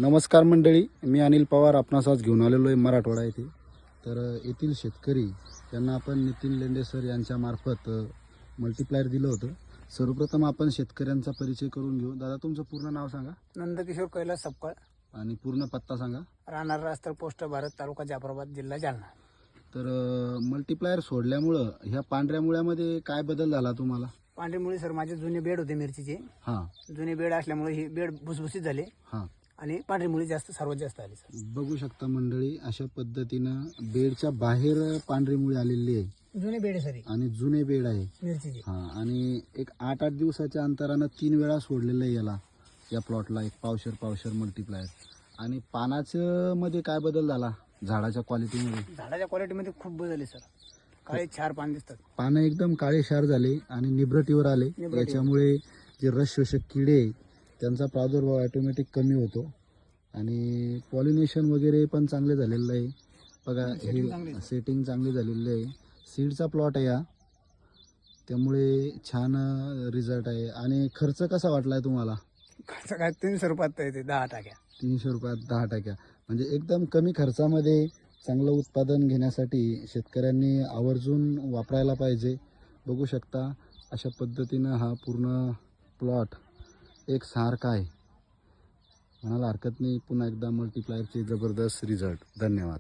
नमस्कार मंडळी, मी अनिल पवार आपणास आज घेऊन आलेलो आहे मराठवाडा येथे. तर येथील शेतकरी यांना आपण नितीन लेंडे सर यांच्या मार्फत मल्टीप्लायर दिलं होतं. सर्वप्रथम आपण शेतकऱ्यांचा परिचय करून घेऊ. दादा, तुमचं पूर्ण नाव सांगा. नंदकिशोर कैलास सपकाळ, आणि पूर्ण पत्ता सांगा. राहणार रास्तर पोस्ट भारत, तालुका जाफराबाद, जिल्हा जालना. तर मल्टीप्लायर सोडल्यामुळं ह्या पांढऱ्या मुळ्यामध्ये काय बदल झाला तुम्हाला? पांढरी मुळी सर माझे जुने बेड होते मिरचीचे. हां जुने बेड असल्यामुळे ही बेड भुसभुशीत झाले हां आणि पांढरी मुळी सर्वात जास्त आली सर. बघू शकता मंडळी, अशा पद्धतीनं बेडच्या बाहेर पांढरी मुळी आलेली आहे जुने बेड सर आणि जुने बेड आहे मिरचीचे. आणि एक 8-8 दिवसाच्या अंतरानं 3 वेळा सोडलेलं आहे या प्लॉटला एक पावशर मल्टीप्लायर. आणि पानाचं मध्ये काय बदल झाला? झाडाच्या क्वालिटीमध्ये, झाडाच्या क्वालिटीमध्ये खूप बदल आहे सर. काळे 4 पान दिसतात. पानं एकदम काळेशार झाले आणि निब्रटीवर आले. याच्यामुळे जे रस शोषक किडे त्यांचा प्रादुर्भाव ऑटोमॅटिक कमी होतो आणि पॉलिनेशन वगैरे पण चांगले झालेलं आहे. बघा, हे सेटिंग चांगली झालेली आहे. सीडचा प्लॉट आहे हा, त्यामुळे छान रिझल्ट आहे. आणि खर्च कसा वाटलाय तुम्हाला? खर्च काय 300 रुपयात येते 10 टाक्या. 300 रुपयात 10 टाक्या, म्हणजे एकदम कमी खर्चामध्ये चांगलं उत्पादन घेण्यासाठी शेतकऱ्यांनी आवर्जून वापरायला पाहिजे. बघू शकता, अशा पद्धतीनं हा पूर्ण प्लॉट एक सारखा आहे. म्हणायला हरकत नाही. पुन्हा एकदा मल्टीप्लायरचे जबरदस्त रिझल्ट. धन्यवाद.